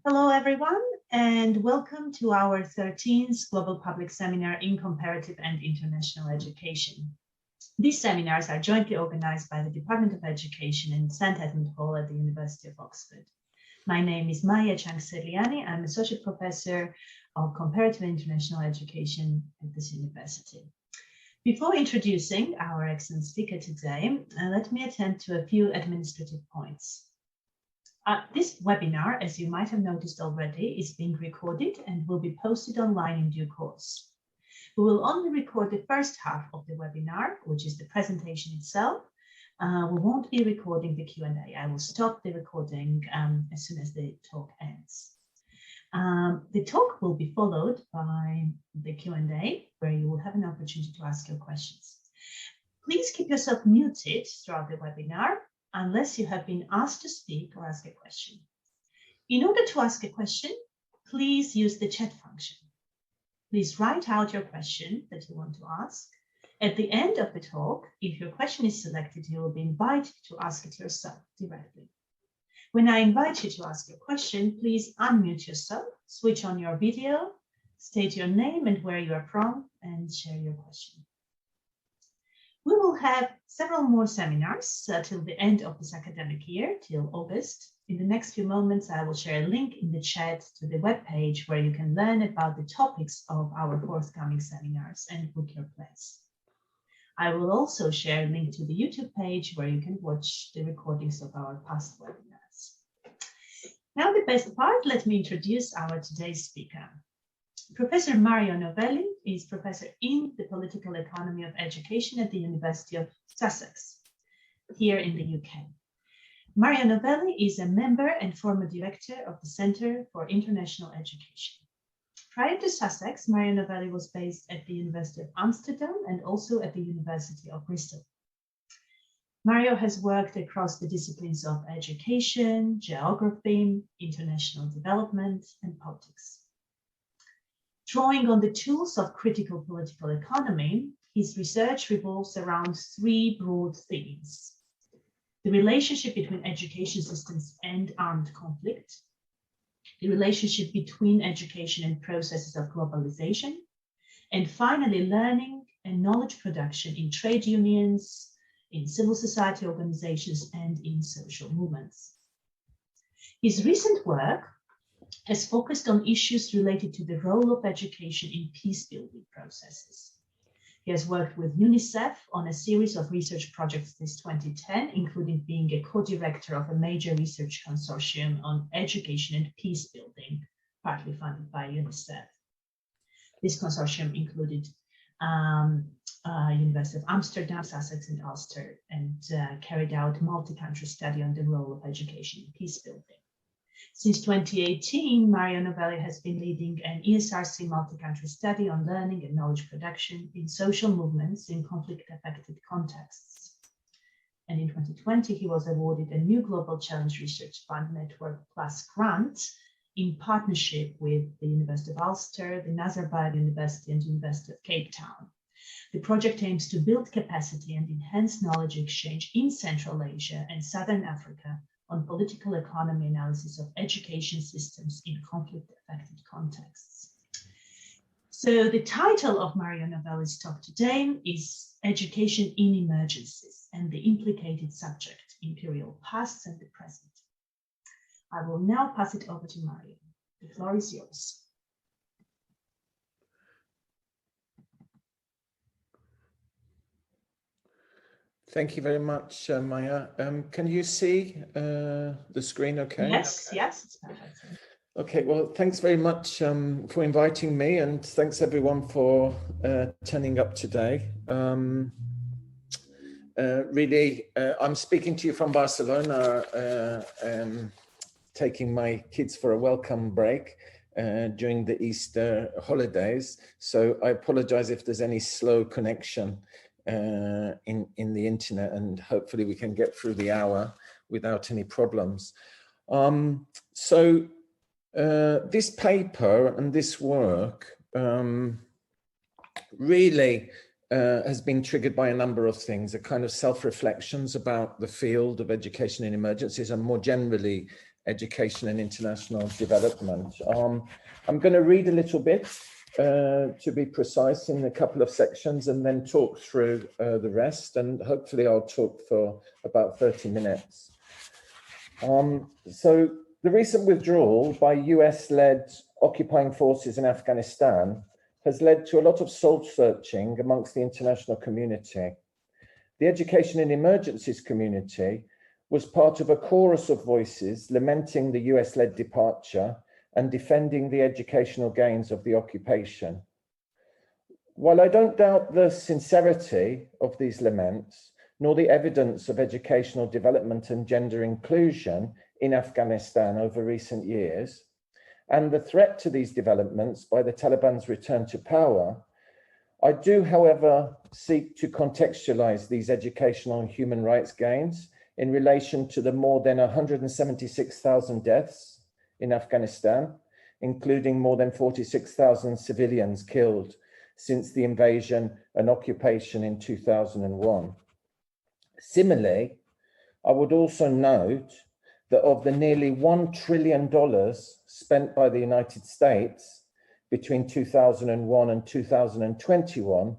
Hello, everyone, and welcome to our 13th Global Public Seminar in Comparative and International Education. These seminars are jointly organized by the Department of Education in St. Edmund Hall at the University of Oxford. My name is Maya Chang-Serliani. I'm Associate Professor of Comparative and International Education at this university. Before introducing our excellent speaker today, let me attend to a few administrative points. This webinar, as you might have noticed already, is being recorded and will be posted online in due course. We will only record the first half of the webinar, which is the presentation itself. We won't be recording the Q&A. I will stop the recording as soon as the talk ends. The talk will be followed by the Q&A, where you will have an opportunity to ask your questions. Please keep yourself muted throughout the webinar, unless you have been asked to speak or ask a question. In order to ask a question, please use the chat function. Please write out your question that you want to ask. At the end of the talk, if your question is selected, you will be invited to ask it yourself directly. When I invite you to ask your question, please unmute yourself, switch on your video, state your name and where you are from, and share your question. We will have several more seminars till the end of this academic year, till August. In the next few moments, I will share a link in the chat to the webpage where you can learn about the topics of our forthcoming seminars and book your place. I will also share a link to the YouTube page where you can watch the recordings of our past webinars. Now, the best part, let me introduce our today's speaker. Professor Mario Novelli is professor in the political economy of education at the University of Sussex, here in the UK. Mario Novelli is a member and former director of the Centre for International Education. Prior to Sussex, Mario Novelli was based at the University of Amsterdam and also at the University of Bristol. Mario has worked across the disciplines of education, geography, international development, and politics. Drawing on the tools of critical political economy, his research revolves around three broad themes: the relationship between education systems and armed conflict, the relationship between education and processes of globalization, and finally, learning and knowledge production in trade unions, in civil society organizations, and in social movements. His recent work has focused on issues related to the role of education in peace-building processes. He has worked with UNICEF on a series of research projects since 2010, including being a co-director of a major research consortium on education and peace-building, partly funded by UNICEF. This consortium included University of Amsterdam, Sussex, and Ulster, and carried out a multi-country study on the role of education in peace-building. Since 2018, Mario Novelli has been leading an ESRC multi-country study on learning and knowledge production in social movements in conflict-affected contexts. And in 2020, he was awarded a new Global Challenge Research Fund Network Plus grant in partnership with the University of Ulster, the Nazarbayev University, and the University of Cape Town. The project aims to build capacity and enhance knowledge exchange in Central Asia and Southern Africa on political economy analysis of education systems in conflict-affected contexts. So the title of Mario Novelli's talk today is Education in Emergencies and the Implicated Subject, Imperial Pasts and the Present. I will now pass it over to Mario. The floor is yours. Thank you very much, Maya. Can you see the screen okay? Yes, yes, it's perfect. Okay, well, thanks very much for inviting me, and thanks everyone for turning up today. Really, I'm speaking to you from Barcelona, taking my kids for a welcome break during the Easter holidays. So I apologize if there's any slow connection in the internet, and hopefully we can get through the hour without any problems. This paper and this work really has been triggered by a number of things, a kind of self-reflections about the field of education in emergencies and more generally education and international development. I'm going to read a little bit to be precise in a couple of sections and then talk through the rest, and hopefully I'll talk for about 30 minutes. So the recent withdrawal by US-led occupying forces in Afghanistan has led to a lot of soul searching amongst the international community. The education and emergencies community was part of a chorus of voices lamenting the US-led departure and defending the educational gains of the occupation. While I don't doubt the sincerity of these laments, nor the evidence of educational development and gender inclusion in Afghanistan over recent years, and the threat to these developments by the Taliban's return to power, I do, however, seek to contextualize these educational and human rights gains in relation to the more than 176,000 deaths in Afghanistan, including more than 46,000 civilians killed since the invasion and occupation in 2001. Similarly, I would also note that of the nearly $1 trillion spent by the United States between 2001 and 2021,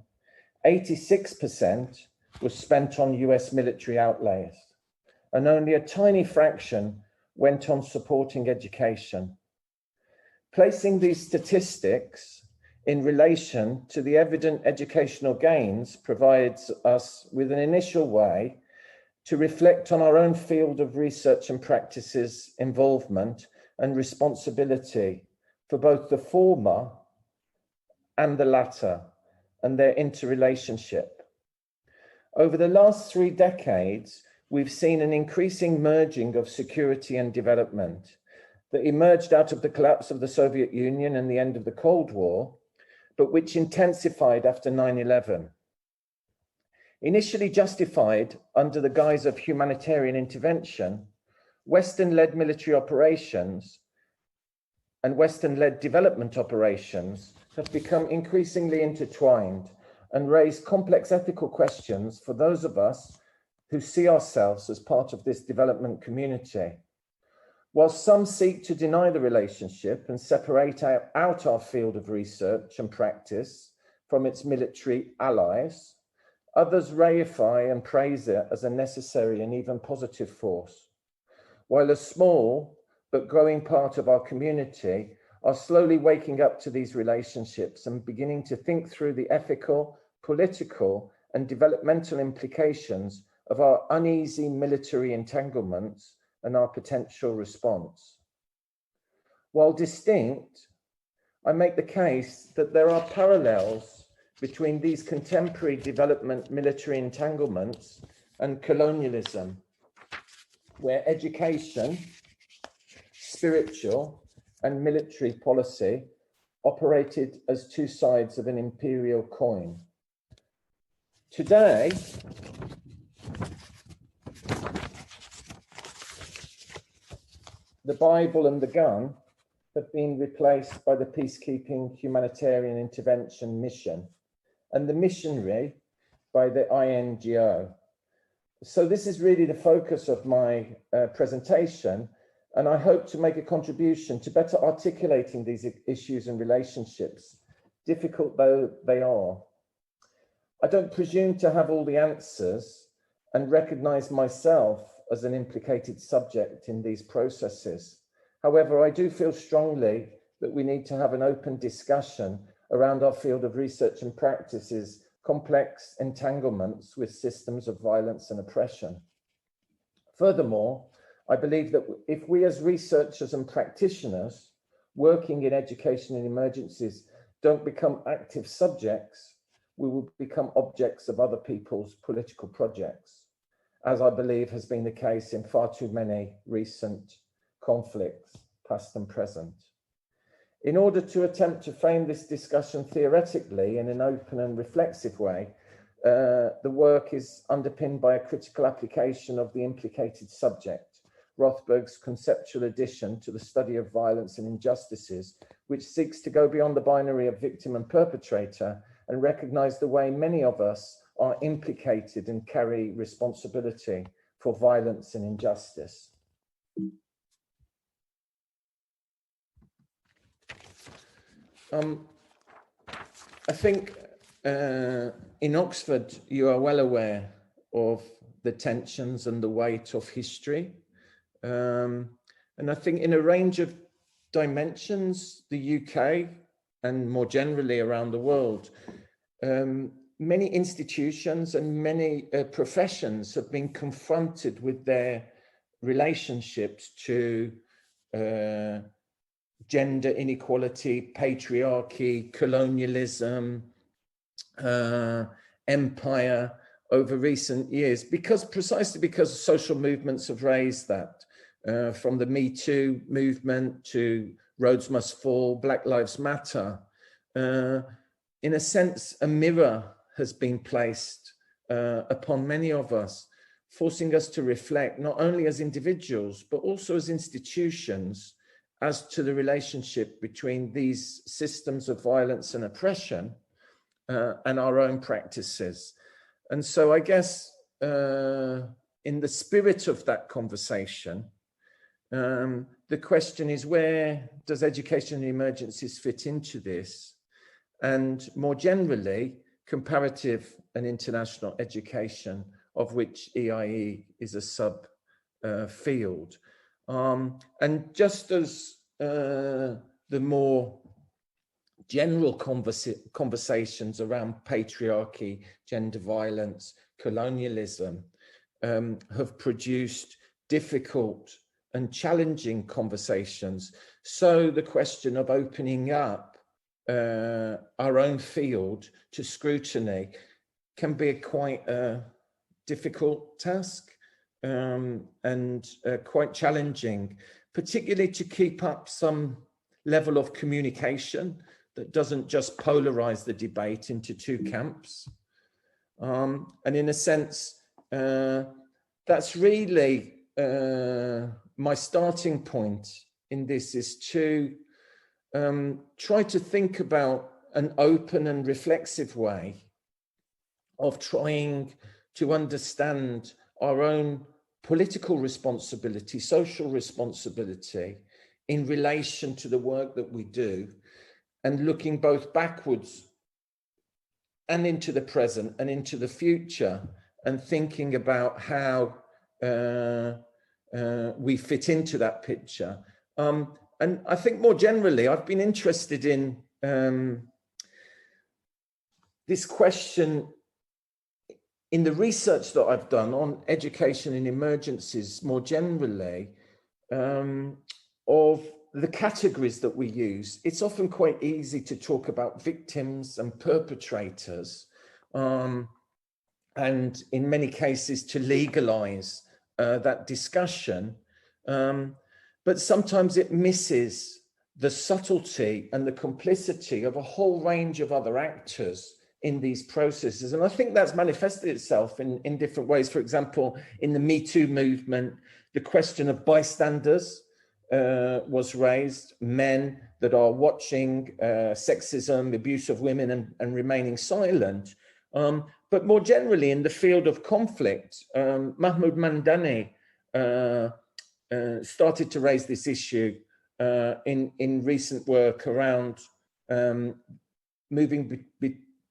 86% was spent on US military outlays, and only a tiny fraction went on supporting education. Placing these statistics in relation to the evident educational gains provides us with an initial way to reflect on our own field of research and practices, involvement and responsibility for both the former and the latter and their interrelationship. Over the last 3 decades, we've seen an increasing merging of security and development that emerged out of the collapse of the Soviet Union and the end of the Cold War, but which intensified after 9/11. Initially justified under the guise of humanitarian intervention, Western-led military operations and Western-led development operations have become increasingly intertwined and raise complex ethical questions for those of us who see ourselves as part of this development community. While some seek to deny the relationship and separate out our field of research and practice from its military allies, others reify and praise it as a necessary and even positive force. While a small but growing part of our community are slowly waking up to these relationships and beginning to think through the ethical, political, and developmental implications of our uneasy military entanglements and our potential response. While distinct, I make the case that there are parallels between these contemporary development military entanglements and colonialism, where education, spiritual, and military policy operated as two sides of an imperial coin. Today, the Bible and the gun have been replaced by the peacekeeping humanitarian intervention mission and the missionary by the INGO. So this is really the focus of my presentation, and I hope to make a contribution to better articulating these issues and relationships, difficult though they are. I don't presume to have all the answers and recognize myself as an implicated subject in these processes. However, I do feel strongly that we need to have an open discussion around our field of research and practices, complex entanglements with systems of violence and oppression. Furthermore, I believe that if we as researchers and practitioners working in education and emergencies don't become active subjects, we will become objects of other people's political projects, as I believe has been the case in far too many recent conflicts, past and present. In order to attempt to frame this discussion theoretically in an open and reflexive way, the work is underpinned by a critical application of the implicated subject, Rothberg's conceptual addition to the study of violence and injustices, which seeks to go beyond the binary of victim and perpetrator and recognize the way many of us are implicated and carry responsibility for violence and injustice. I think in Oxford, you are well aware of the tensions and the weight of history. And I think in a range of dimensions, the UK and more generally around the world, many institutions and many professions have been confronted with their relationships to gender inequality, patriarchy, colonialism, empire over recent years, precisely because social movements have raised that, from the Me Too movement to Roads Must Fall, Black Lives Matter. In a sense, a mirror has been placed upon many of us, forcing us to reflect not only as individuals, but also as institutions as to the relationship between these systems of violence and oppression and our own practices. And so I guess in the spirit of that conversation, the question is, where does education in emergencies fit into this? And more generally, comparative and international education, of which EIE is a sub field. And just as the more general conversations around patriarchy, gender violence, colonialism have produced difficult and challenging conversations, so the question of opening up our own field to scrutiny can be quite a difficult task and quite challenging, particularly to keep up some level of communication that doesn't just polarize the debate into two camps. And in a sense, that's really my starting point in this, is to try to think about an open and reflexive way of trying to understand our own political responsibility, social responsibility in relation to the work that we do, and looking both backwards and into the present and into the future, and thinking about how we fit into that picture. And I think more generally, I've been interested in this question in the research that I've done on education in emergencies more generally, of the categories that we use. It's often quite easy to talk about victims and perpetrators, and in many cases to legalize that discussion. But sometimes it misses the subtlety and the complicity of a whole range of other actors in these processes. And I think that's manifested itself in different ways. For example, in the Me Too movement, the question of bystanders was raised, men that are watching sexism, abuse of women and remaining silent. But more generally, in the field of conflict, Mahmoud Mandani started to raise this issue in recent work around moving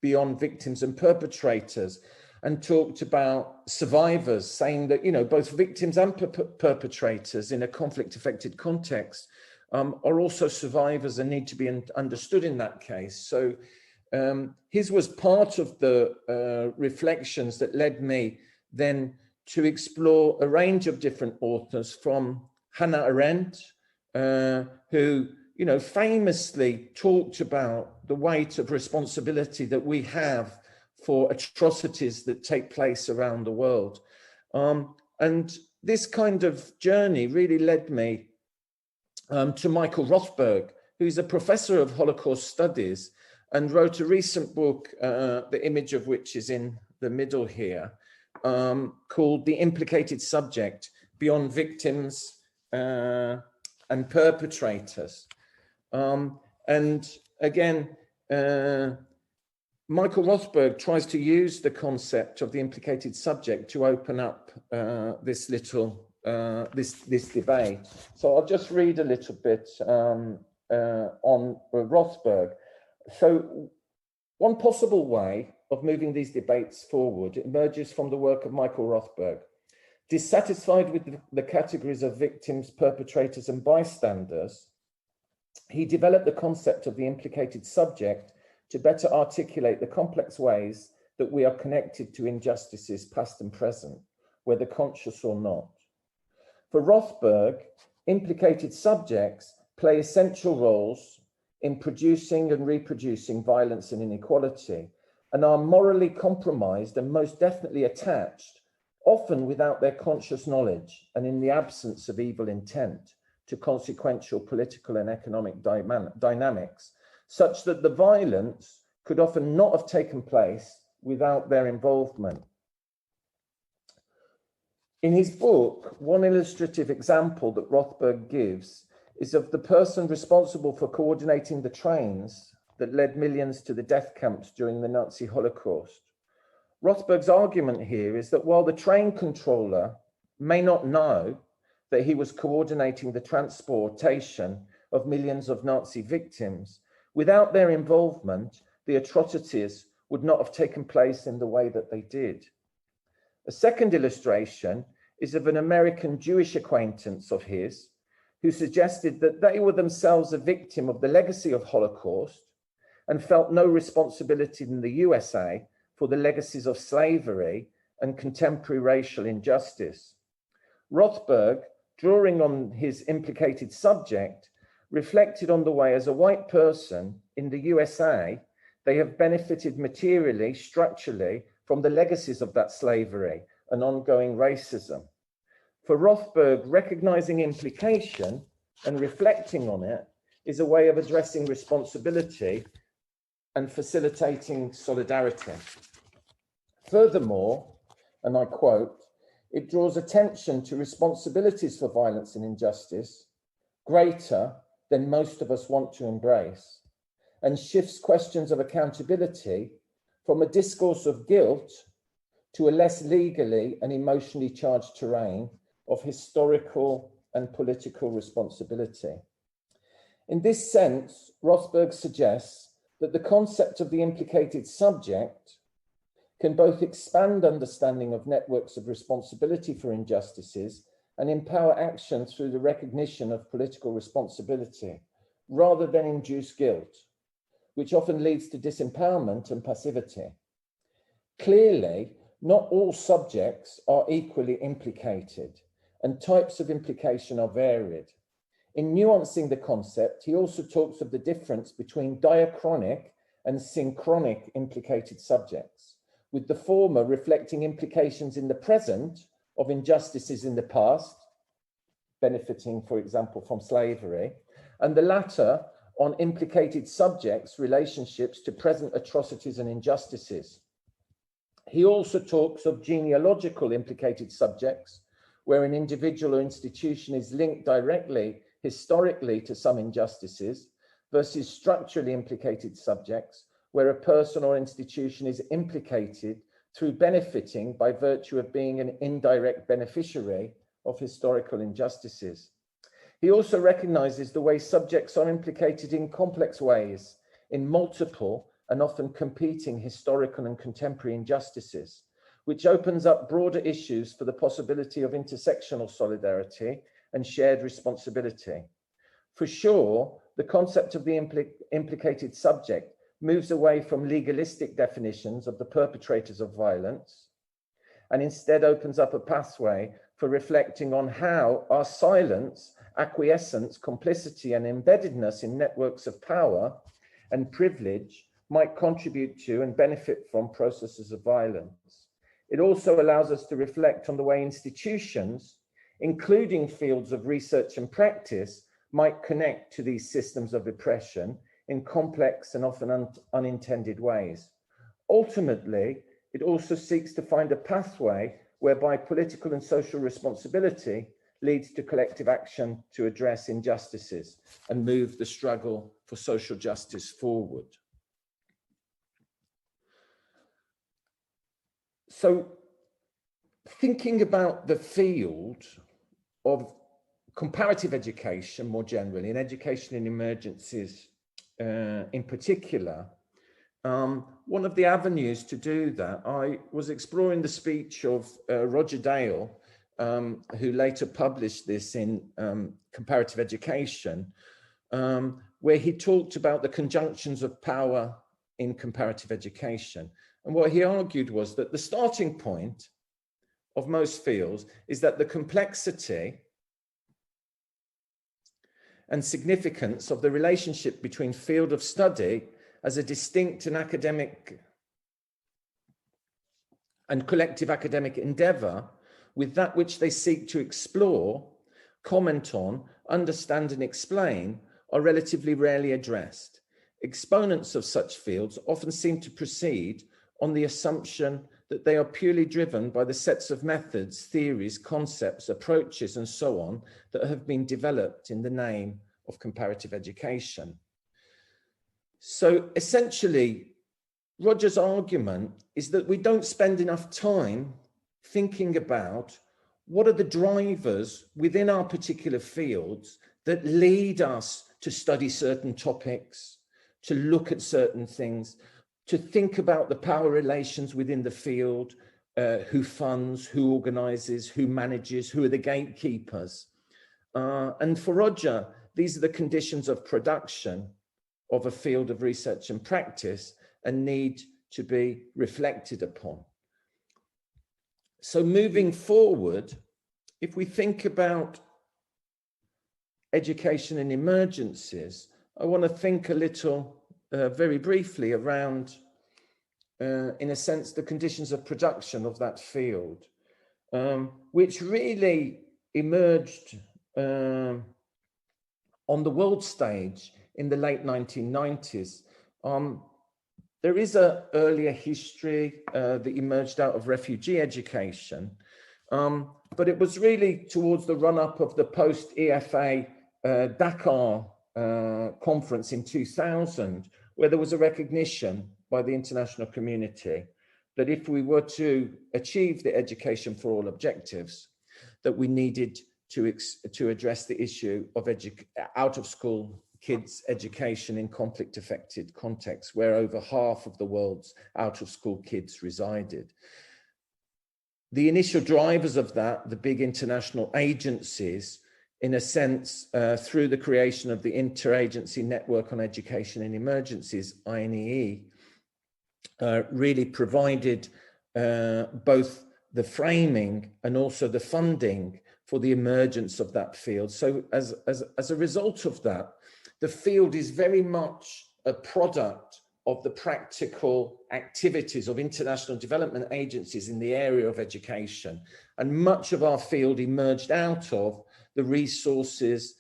beyond victims and perpetrators, and talked about survivors, saying that, you know, both victims and perpetrators in a conflict-affected context are also survivors and need to be understood in that case. So his was part of the reflections that led me then to explore a range of different authors, from Hannah Arendt, who, you know, famously talked about the weight of responsibility that we have for atrocities that take place around the world. And this kind of journey really led me to Michael Rothberg, who's a professor of Holocaust studies and wrote a recent book, the image of which is in the middle here, called The Implicated Subject: Beyond Victims and Perpetrators. And again, Michael Rothberg tries to use the concept of the implicated subject to open up this little this debate. So I'll just read a little bit on Rothberg. So one possible way of moving these debates forward emerges from the work of Michael Rothberg. Dissatisfied with the categories of victims, perpetrators, and bystanders, he developed the concept of the implicated subject to better articulate the complex ways that we are connected to injustices past and present, whether conscious or not. For Rothberg, implicated subjects play essential roles in producing and reproducing violence and inequality, and are morally compromised and most definitely attached, often without their conscious knowledge and in the absence of evil intent, to consequential political and economic dynamics, such that the violence could often not have taken place without their involvement. In his book, one illustrative example that Rothberg gives is of the person responsible for coordinating the trains that led millions to the death camps during the Nazi Holocaust. Rothberg's argument here is that while the train controller may not know that he was coordinating the transportation of millions of Nazi victims, without their involvement, the atrocities would not have taken place in the way that they did. A second illustration is of an American Jewish acquaintance of his who suggested that they were themselves a victim of the legacy of Holocaust and felt no responsibility in the USA for the legacies of slavery and contemporary racial injustice. Rothberg, drawing on his implicated subject, reflected on the way as a white person in the USA, they have benefited materially, structurally from the legacies of that slavery and ongoing racism. For Rothberg, recognizing implication and reflecting on it is a way of addressing responsibility and facilitating solidarity. Furthermore, and I quote, it draws attention to responsibilities for violence and injustice greater than most of us want to embrace, and shifts questions of accountability from a discourse of guilt to a less legally and emotionally charged terrain of historical and political responsibility. In this sense, Rothberg suggests that the concept of the implicated subject can both expand understanding of networks of responsibility for injustices and empower action through the recognition of political responsibility, rather than induce guilt, which often leads to disempowerment and passivity. Clearly, not all subjects are equally implicated, and types of implication are varied. In nuancing the concept, he also talks of the difference between diachronic and synchronic implicated subjects, with the former reflecting implications in the present of injustices in the past, benefiting, for example, from slavery, and the latter on implicated subjects' relationships to present atrocities and injustices. He also talks of genealogical implicated subjects, where an individual or institution is linked directly, historically, to some injustices, versus structurally implicated subjects, where a person or institution is implicated through benefiting by virtue of being an indirect beneficiary of historical injustices. He also recognizes the way subjects are implicated in complex ways in multiple and often competing historical and contemporary injustices, which opens up broader issues for the possibility of intersectional solidarity and shared responsibility. For sure, the concept of the implicated subject moves away from legalistic definitions of the perpetrators of violence and instead opens up a pathway for reflecting on how our silence, acquiescence, complicity, and embeddedness in networks of power and privilege might contribute to and benefit from processes of violence. It also allows us to reflect on the way institutions, including fields of research and practice, might connect to these systems of oppression in complex and often unintended ways. Ultimately, it also seeks to find a pathway whereby political and social responsibility leads to collective action to address injustices and move the struggle for social justice forward. So, thinking about the field of comparative education more generally, and education in emergencies in particular, one of the avenues to do that, I was exploring the speech of Roger Dale, who later published this in Comparative Education, where he talked about the conjunctions of power in comparative education. And what he argued was that the starting point of most fields is that the complexity and significance of the relationship between field of study as a distinct and academic and collective academic endeavor with that which they seek to explore, comment on, understand and explain are relatively rarely addressed. Exponents of such fields often seem to proceed on the assumption that they are purely driven by the sets of methods, theories, concepts, approaches, and so on that have been developed in the name of comparative education. So essentially, Roger's argument is that we don't spend enough time thinking about what are the drivers within our particular fields that lead us to study certain topics, to look at certain things, to think about the power relations within the field, who funds, who organizes, who manages, who are the gatekeepers. And for Roger, these are the conditions of production of a field of research and practice and need to be reflected upon. So moving forward, if we think about education in emergencies, I want to think a little, very briefly, around, in a sense, the conditions of production of that field, which really emerged on the world stage in the late 1990s. There is an earlier history that emerged out of refugee education, but it was really towards the run-up of the post-EFA Dakar conference in 2000, where there was a recognition by the international community that if we were to achieve the education for all objectives, that we needed to address the issue of out-of-school kids' education in conflict-affected contexts, where over half of the world's out-of-school kids resided. The initial drivers of that, the big international agencies, in a sense, through the creation of the Interagency Network on Education in Emergencies, INEE, really provided both the framing and also the funding for the emergence of that field. So as a result of that, the field is very much a product of the practical activities of international development agencies in the area of education. And much of our field emerged out of the resources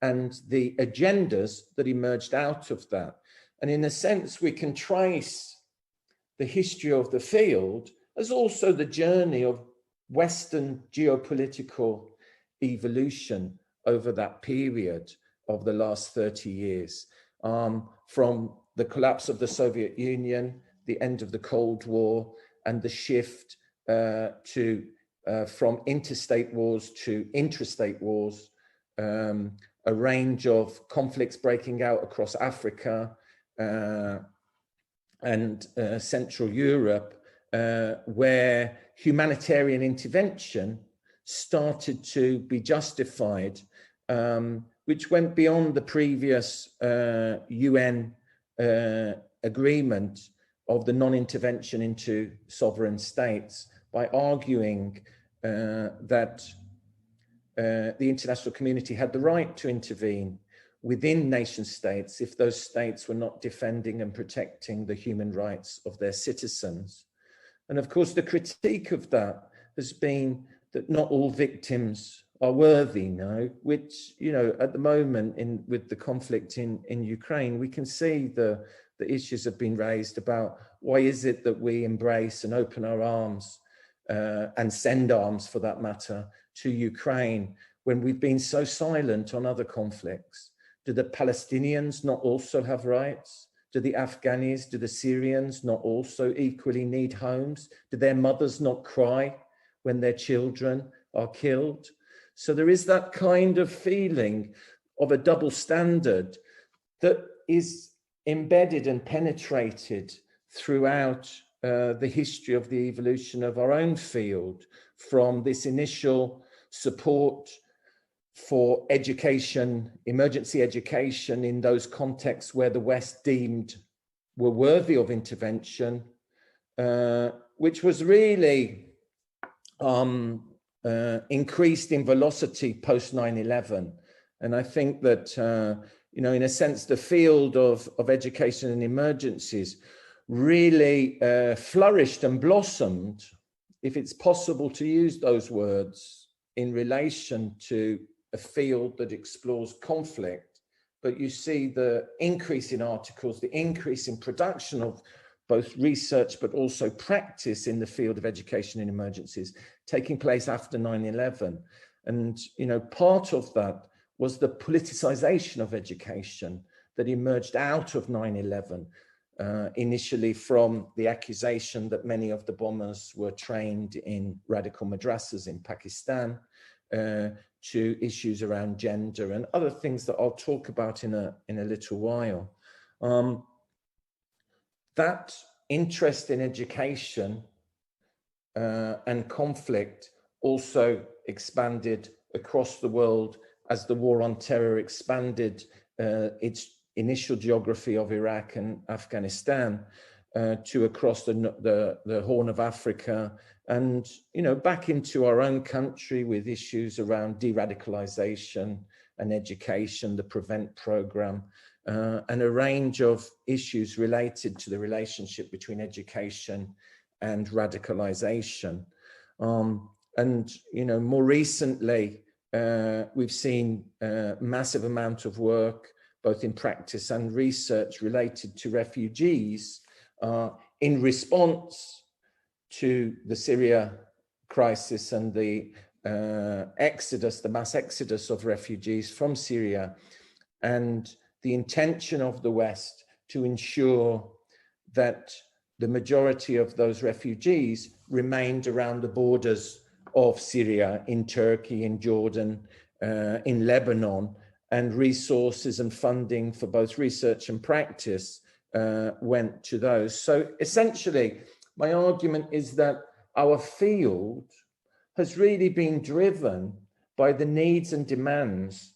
and the agendas that emerged out of that. And in a sense, we can trace the history of the field as also the journey of Western geopolitical evolution over that period of the last 30 years, from the collapse of the Soviet Union, the end of the Cold War, and the shift from interstate wars to intrastate wars, a range of conflicts breaking out across Africa and Central Europe, where humanitarian intervention started to be justified, which went beyond the previous UN agreement of the non-intervention into sovereign states by arguing that the international community had the right to intervene within nation states if those states were not defending and protecting the human rights of their citizens. And of course, the critique of that has been that not all victims are worthy, no, which, you know, at the moment with the conflict in Ukraine, we can see the issues have been raised about why is it that we embrace and open our arms and send arms, for that matter, to Ukraine when we've been so silent on other conflicts? Do the Palestinians not also have rights? Do the Afghanis, do the Syrians not also equally need homes? Do their mothers not cry when their children are killed? So there is that kind of feeling of a double standard that is embedded and penetrated throughout the history of the evolution of our own field, from this initial support for education, emergency education in those contexts where the West deemed were worthy of intervention, which was really increased in velocity post 9/11. And I think that, you know, in a sense, the field of education and emergencies really flourished and blossomed, if it's possible to use those words, in relation to a field that explores conflict. But you see the increase in articles, the increase in production of both research, but also practice in the field of education and emergencies taking place after 9/11. And, you know, part of that was the politicization of education that emerged out of 9/11, initially from the accusation that many of the bombers were trained in radical madrasas in Pakistan, to issues around gender and other things that I'll talk about in a little while. That interest in education and conflict also expanded across the world as the war on terror expanded its initial geography of Iraq and Afghanistan to across the Horn of Africa, and, you know, back into our own country with issues around de-radicalization and education, the PREVENT program, and a range of issues related to the relationship between education and radicalization. And, you know, more recently, we've seen a massive amount of work, both in practice and research, related to refugees in response to the Syria crisis and the exodus, the mass exodus of refugees from Syria, and the intention of the West to ensure that the majority of those refugees remained around the borders of Syria, in Turkey, in Jordan, in Lebanon, and resources and funding for both research and practice went to those. So essentially, my argument is that our field has really been driven by the needs and demands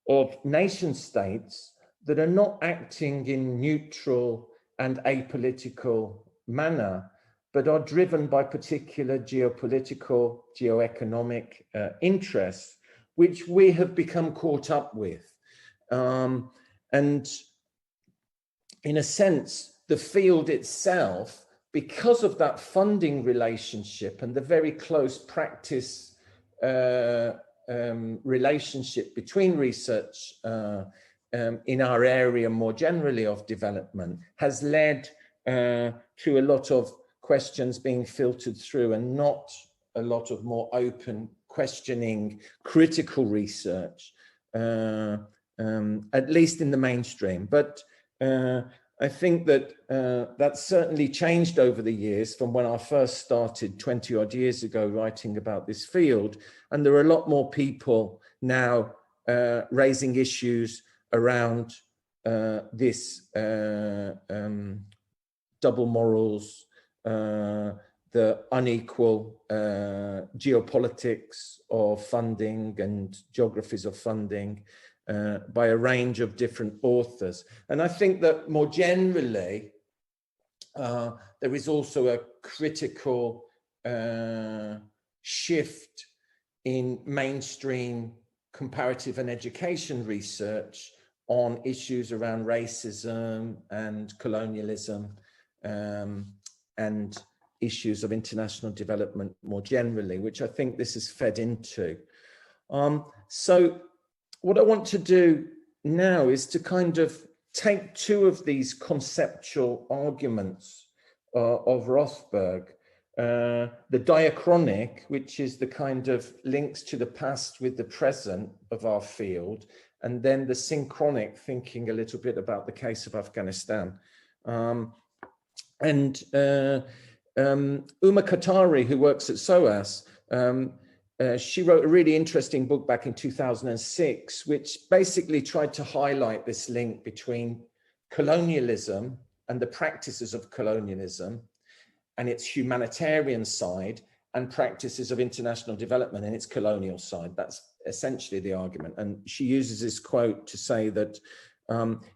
of nation states that are not acting in neutral and apolitical manner, but are driven by particular geopolitical, geoeconomic interests, which we have become caught up with. And in a sense, the field itself, because of that funding relationship and the very close practice relationship between research in our area more generally of development, has led to a lot of questions being filtered through and not a lot of more open, questioning, critical research, at least in the mainstream. But I think that that's certainly changed over the years from when I first started 20 odd years ago writing about this field. And there are a lot more people now raising issues around this double morals, the unequal geopolitics of funding and geographies of funding, by a range of different authors. And I think that more generally, there is also a critical shift in mainstream comparative and education research on issues around racism and colonialism, and issues of international development more generally, which I think this is fed into. So what I want to do now is to kind of take two of these conceptual arguments of Rothberg, the diachronic, which is the kind of links to the past with the present of our field, and then the synchronic, thinking a little bit about the case of Afghanistan. Uma Qatari, who works at SOAS, she wrote a really interesting book back in 2006, which basically tried to highlight this link between colonialism and the practices of colonialism and its humanitarian side, and practices of international development and its colonial side. That's essentially the argument. And she uses this quote to say that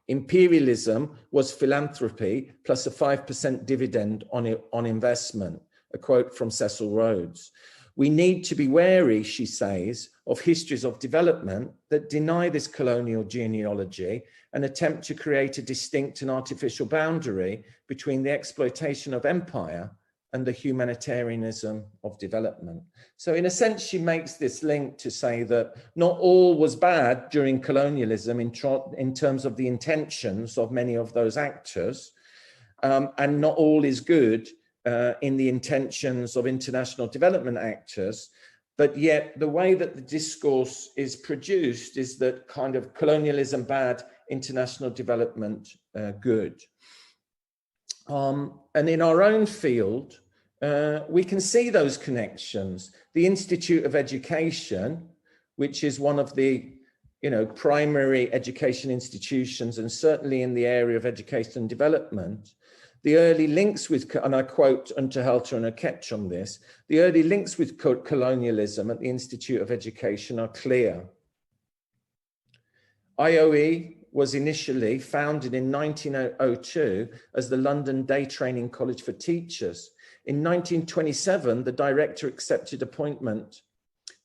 imperialism was philanthropy plus a 5% dividend on investment, a quote from Cecil Rhodes. We need to be wary, she says, of histories of development that deny this colonial genealogy and attempt to create a distinct and artificial boundary between the exploitation of empire and the humanitarianism of development. So in a sense, she makes this link to say that not all was bad during colonialism in terms of the intentions of many of those actors, and not all is good in the intentions of international development actors. But yet the way that the discourse is produced is that kind of colonialism bad, international development good. And in our own field, we can see those connections. The Institute of Education, which is one of the primary education institutions, and certainly in the area of education and development, the early links with, and I quote Unterhalter and Aketch on this, the early links with colonialism at the Institute of Education are clear. IOE was initially founded in 1902 as the London Day Training College for Teachers. In 1927, the director accepted appointment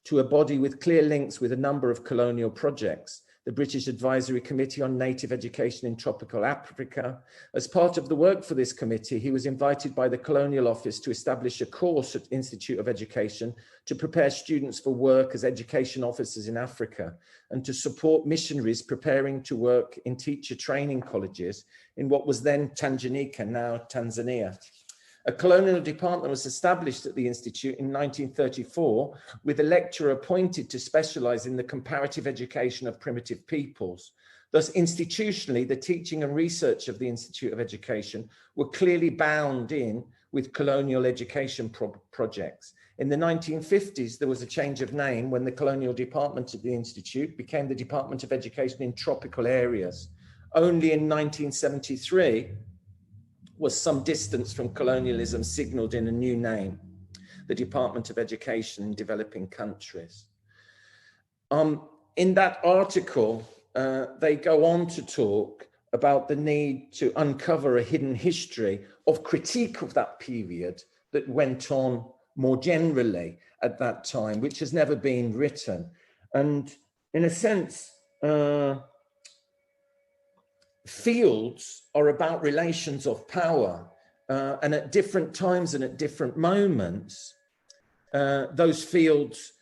to a body with clear links with a number of colonial projects, the British Advisory Committee on Native Education in Tropical Africa. As part of the work for this committee, he was invited by the Colonial Office to establish a course at Institute of Education to prepare students for work as education officers in Africa and to support missionaries preparing to work in teacher training colleges in what was then Tanganyika, now Tanzania. A colonial department was established at the Institute in 1934 with a lecturer appointed to specialize in the comparative education of primitive peoples. Thus, institutionally, the teaching and research of the Institute of Education were clearly bound in with colonial education projects. In the 1950s, there was a change of name when the colonial department of the Institute became the Department of Education in Tropical Areas. Only in 1973, was some distance from colonialism signaled in a new name, the Department of Education in Developing Countries. In that article, they go on to talk about the need to uncover a hidden history of critique of that period that went on more generally at that time, which has never been written. And in a sense, fields are about relations of power, and at different times and at different moments, those fields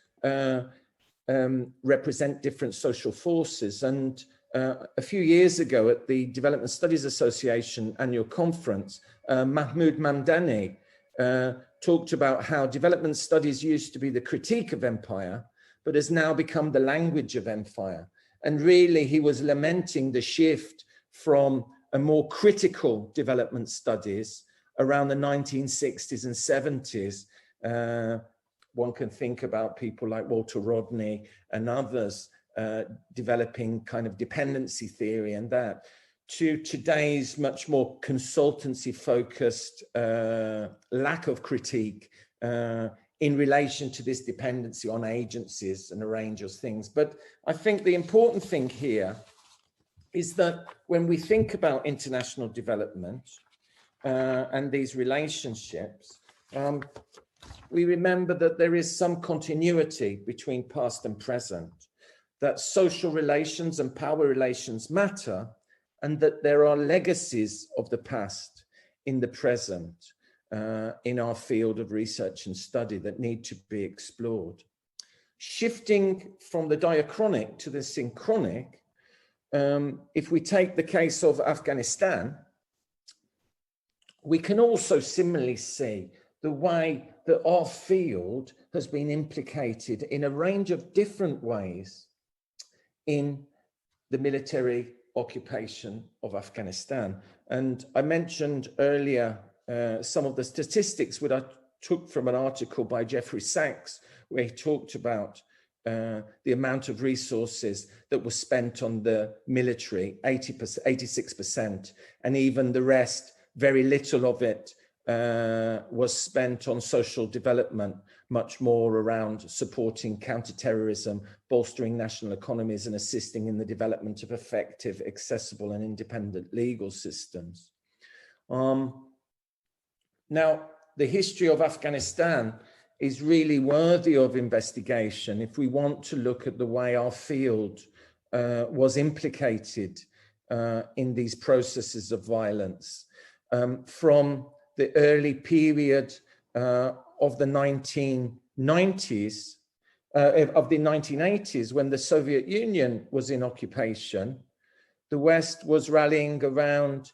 represent different social forces. And a few years ago at the Development Studies Association annual conference, Mahmoud Mamdani talked about how development studies used to be the critique of empire, but has now become the language of empire. And really, he was lamenting the shift from a more critical development studies around the 1960s and 70s. One can think about people like Walter Rodney and others developing kind of dependency theory and that, to today's much more consultancy focused lack of critique in relation to this dependency on agencies and a range of things. But I think the important thing here is that when we think about international development and these relationships, we remember that there is some continuity between past and present, that social relations and power relations matter, and that there are legacies of the past in the present in our field of research and study that need to be explored. Shifting from the diachronic to the synchronic, if we take the case of Afghanistan, we can also similarly see the way that our field has been implicated in a range of different ways in the military occupation of Afghanistan. And I mentioned earlier some of the statistics which I took from an article by Jeffrey Sachs, where he talked about the amount of resources that were spent on the military, 80%, 86%, and even the rest, very little of it was spent on social development, much more around supporting counterterrorism, bolstering national economies, and assisting in the development of effective, accessible, and independent legal systems. Now, the history of Afghanistan is really worthy of investigation if we want to look at the way our field was implicated in these processes of violence. From the early period of the 1990s, of the 1980s, when the Soviet Union was in occupation, the West was rallying around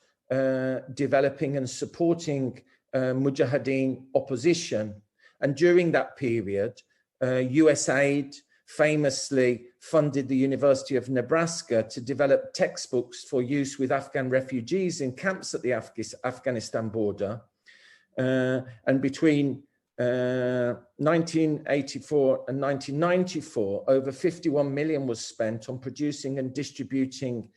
developing and supporting Mujahideen opposition. And during that period, US aid famously funded the University of Nebraska to develop textbooks for use with Afghan refugees in camps at the Afghanistan border. And between 1984 and 1994, over 51 million was spent on producing and distributing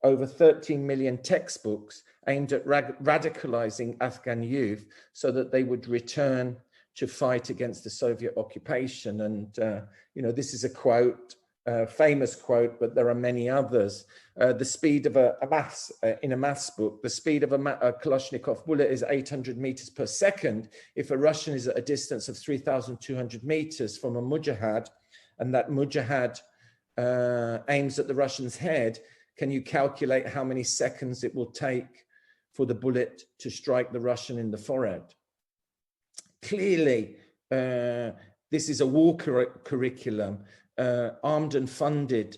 over 13 million textbooks aimed at radicalizing Afghan youth so that they would return to fight against the Soviet occupation. And, this is a quote, famous quote, but there are many others. The speed of in a maths book, the speed of a Kalashnikov bullet is 800 meters per second. If a Russian is at a distance of 3,200 meters from a mujahid, and that mujahid aims at the Russian's head, can you calculate how many seconds it will take for the bullet to strike the Russian in the forehead? Clearly, this is a war curriculum armed and funded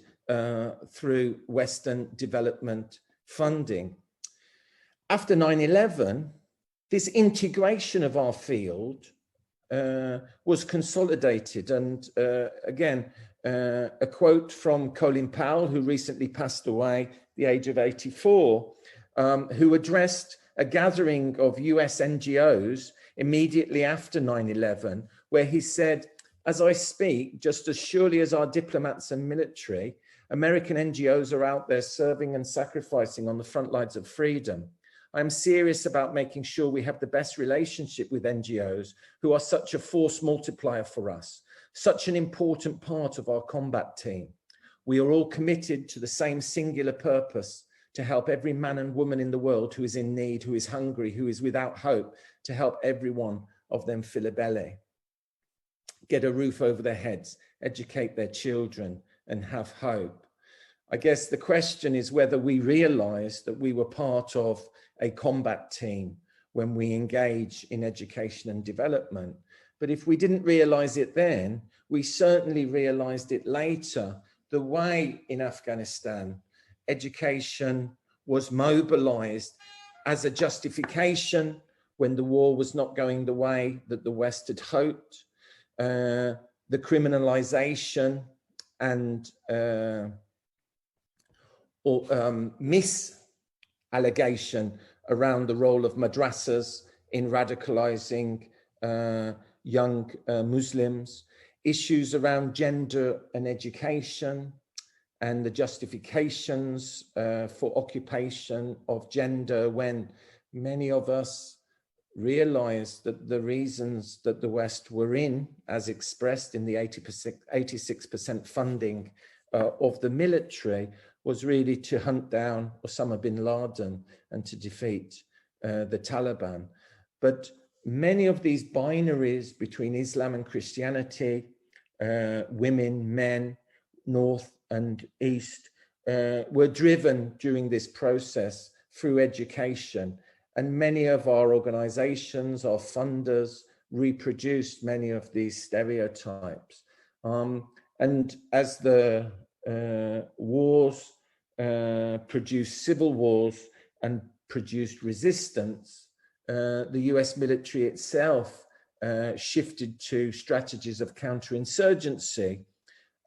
through Western development funding. After 9/11, this integration of our field was consolidated. And again, a quote from Colin Powell, who recently passed away at the age of 84, who addressed a gathering of US NGOs immediately after 9/11, where he said, "As I speak, just as surely as our diplomats and military, American NGOs are out there serving and sacrificing on the front lines of freedom. I'm serious about making sure we have the best relationship with NGOs who are such a force multiplier for us, such an important part of our combat team. We are all committed to the same singular purpose, to help every man and woman in the world who is in need, who is hungry, who is without hope, to help every one of them fill a belly, get a roof over their heads, educate their children, and have hope." I guess the question is whether we realize that we were part of a combat team when we engage in education and development. But if we didn't realize it then, we certainly realized it later, the way in Afghanistan education was mobilized as a justification when the war was not going the way that the West had hoped, the criminalization and misallegation around the role of madrasas in radicalizing young Muslims, issues around gender and education, and the justifications for occupation of gender, when many of us realized that the reasons that the West were in, as expressed in the 86% funding of the military, was really to hunt down Osama bin Laden and to defeat the Taliban. But many of these binaries between Islam and Christianity, women, men, North and East, were driven during this process through education. And many of our organizations, our funders, reproduced many of these stereotypes. And as the wars produced civil wars and produced resistance, the US military itself shifted to strategies of counterinsurgency,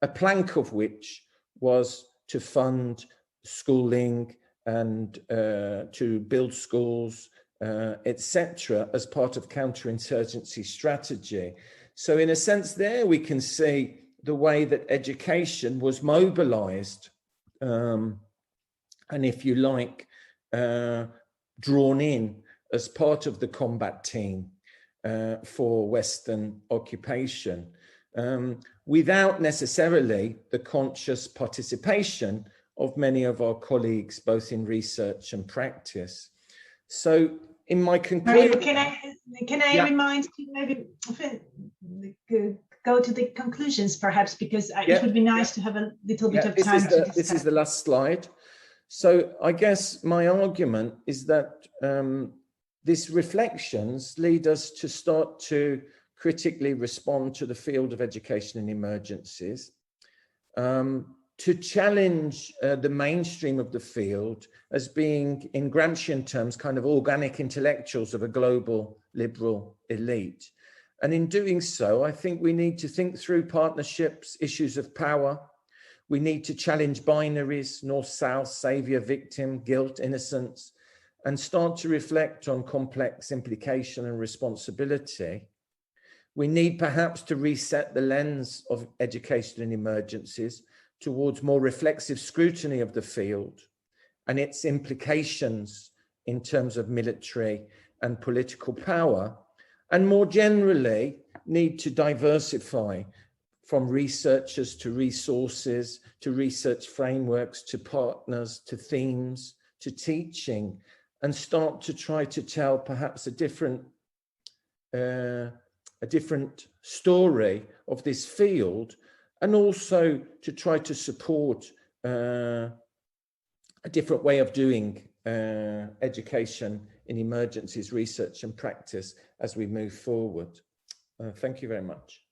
a plank of which was to fund schooling and to build schools, etc., as part of counterinsurgency strategy. So in a sense there, we can see the way that education was mobilized and, if you like, drawn in as part of the combat team for Western occupation, without necessarily the conscious participation of many of our colleagues, both in research and practice. So in my conclusion... Can I remind you, maybe go to the conclusions perhaps, because it would be nice to have a little bit of time to discuss. This is the last slide. So I guess my argument is that these reflections lead us to start to critically respond to the field of education in emergencies, to challenge the mainstream of the field as being, in Gramscian terms, kind of organic intellectuals of a global liberal elite. And in doing so, I think we need to think through partnerships, issues of power. We need to challenge binaries, north, south, savior, victim, guilt, innocence, and start to reflect on complex implication and responsibility. We need perhaps to reset the lens of education in emergencies towards more reflexive scrutiny of the field and its implications in terms of military and political power, and more generally need to diversify from researchers to resources, to research frameworks, to partners, to themes, to teaching, and start to try to tell perhaps a different story of this field, and also to try to support a different way of doing education in emergencies, research and practice as we move forward. Thank you very much.